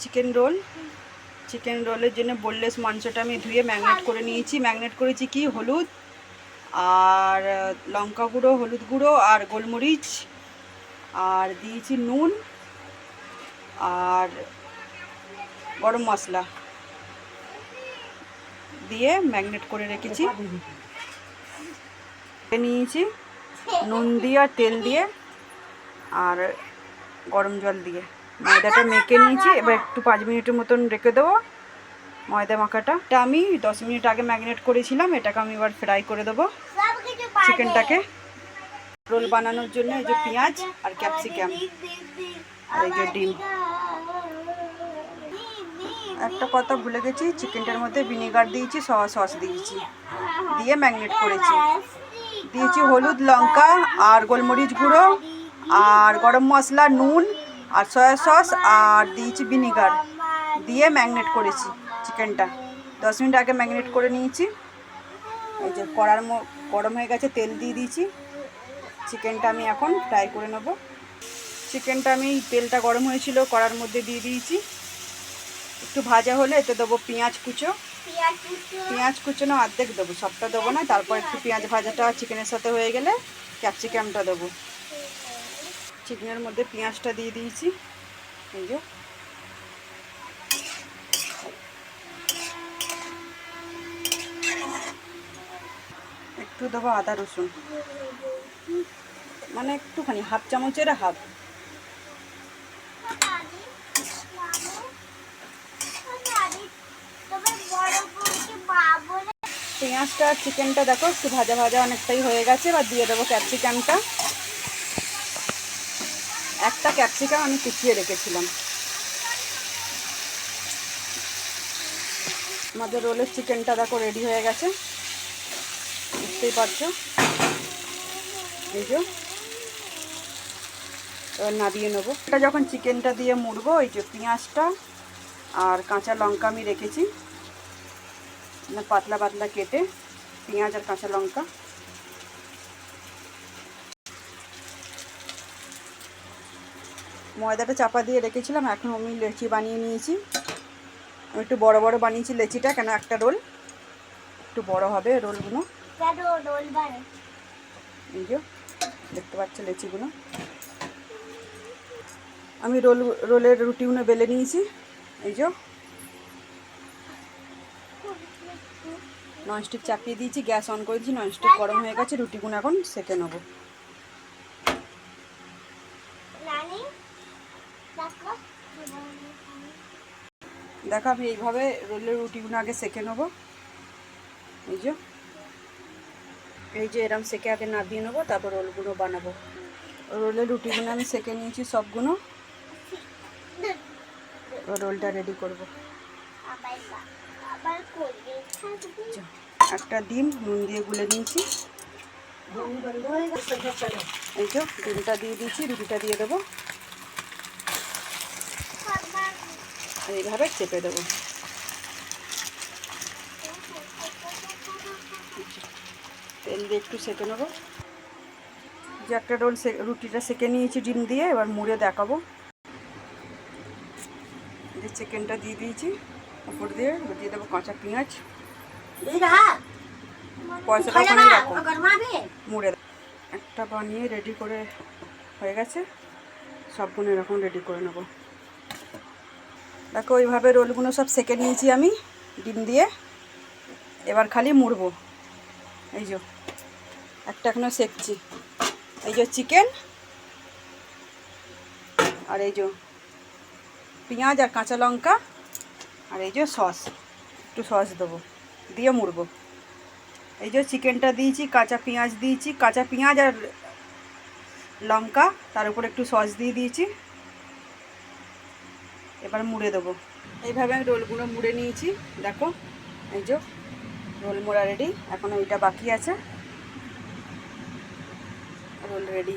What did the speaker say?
Chicken রোলের জন্য boneless মাংসটা আমি ধুয়ে ম্যারিনেট করে নিয়েছি। ম্যারিনেট করেছি কি হলুদ আর লঙ্কা গুঁড়ো, হলুদ গুঁড়ো আর গোলমরিচ, আর দিয়েছি নুন আর গরম মশলা দিয়ে ম্যারিনেট করে রেখেছি। নিয়েছি নুন দিয়ে আর তেল দিয়ে আর গরম জল দিয়ে ময়দাটা মেখে নিয়েছি। এবার একটু 5 মিনিটের মতন রেখে দেবো ময়দা মাখাটা। এটা আমি 10 মিনিট আগে ম্যারিনেট করেছিলাম। এটাকে আমি এবার ফ্রাই করে দেবো চিকেনটাকে। রোল বানানোর জন্য এই যে পেঁয়াজ আর ক্যাপসিকাম আর এই যে ডিম। একটা কথা ভুলে গেছি, চিকেনটার মধ্যে ভিনেগার দিয়েছি, সয়া সস দিয়েছি, দিয়ে ম্যারিনেট করেছি। দিয়েছি হলুদ, লঙ্কা আর গোলমরিচ গুঁড়ো আর গরম মশলা, নুন আর সয়া সস আর দিয়েছি ভিনেগার, দিয়ে ম্যারিনেট করেছি চিকেনটা। 10 মিনিট আগে ম্যারিনেট করে নিয়েছি। এই যে কড়ার গরম হয়ে গেছে, তেল দিয়ে দিয়েছি। চিকেনটা আমি এখন ফ্রাই করে নেব। চিকেনটা আমি তেলটা গরম হয়েছিল কড়ার মধ্যে দিয়ে দিয়েছি। একটু ভাজা হলে এতে দেবো পেঁয়াজ কুচো না অর্ধেক দেবো, সবটা দেবো না। তারপর একটু পেঁয়াজ ভাজাটা চিকেনের সাথে হয়ে গেলে ক্যাপসিকামটা দেবো। চিকেনের মধ্যে পেঁয়াজটা দিয়ে দিয়েছি। এই যে একটু দেবো আদা রসুন, মানে একটুখানি, হাফ চামচের হাফ। পেঁয়াজটা আর চিকেনটা দেখো একটু ভাজা ভাজা অনেকটাই হয়ে গেছে। এবার দিয়ে দেবো ক্যাপসিকামটা। একটা ক্যাপসিকাম আমি কুচিয়ে রেখেছিলাম। আমাদের রোলের চিকেনটা দেখো রেডি হয়ে গেছে, বুঝতেই পারছো। এই যে এবার নাবিয়ে নেবো। এটা যখন চিকেনটা দিয়ে মুড়বো, এই যে পেঁয়াজটা আর কাঁচা লঙ্কা আমি রেখেছি পাতলা পাতলা কেটে, পেঁয়াজ আর কাঁচা লঙ্কা। ময়দাটা চাপা দিয়ে রেখেছিলাম, এখন আমি লেচি বানিয়ে নিয়েছি। আমি একটু বড় বড় বানিয়েছি লেচিটা, কেন একটা রোল একটু বড় হবে রোলগুলো। এই যে দেখতে পাচ্ছ লেচিগুলো। আমি রোলের রুটিগুলো বেলে নিয়েছি। এই যে ননস্টিক চাপিয়ে দিয়েছি, গ্যাস অন করে দিয়েছি, ননস্টিক গরম হয়ে গেছে। রুটিগুলো এখন সেঁকে নেবো। দেখো আমি এইভাবে রোলের রুটিগুলো আগে সেঁকে নেবো। এই যে এরম সেঁকে আগে নাবিয়ে নেবো, তারপর রোলগুলো বানাবো। রোলের রুটিগুলো আমি সেঁকে নিয়েছি সবগুলো। রোলটা রেডি করব। একটা ডিম নুন দিয়ে গুলে নিয়েছি। এই যে ডিমটা দিয়ে দিয়েছি, রুটিটা দিয়ে দেবো, এইভাবে চেপে দেবো। তেল দিয়ে একটু সেঁকে নেবো। যে একটা রুটিটা সেঁকে নিয়েছি ডিম দিয়ে, এবার মুড়ে দেখাবো। যে চিকেনটা দিয়ে দিয়েছি, উপর দিয়ে দেবো কাঁচা পেঁয়াজ। পয়সাটা ওখানেই রাখো, মুড়ে একটা বানিয়ে রেডি করে হয়ে গেছে। সবগুলো এরকম রেডি করে নেবো। দেখো ওইভাবে রোলগুলো সব সেঁকে নিয়েছি আমি ডিম দিয়ে। এবার খালি মুড়বো। এই যে একটা এখনো সেঁকছি। এই যে চিকেন আর এই যে পেঁয়াজ আর কাঁচা লঙ্কা আর এই যে সস, একটু সস দেবো, দিয়ে মুড়বো। এই যে চিকেনটা দিয়েছি, কাঁচা পেঁয়াজ দিয়েছি, কাঁচা পেঁয়াজ আর লঙ্কা, তার উপর একটু সস দিয়ে দিয়েছি। এবার মুড়ে দেবো। এইভাবে আমি রোলগুলো মুড়ে নিয়েছি। দেখো এই যে রোল মোড়া রেডি। এখন ওইটা বাকি আছে। Roll ready.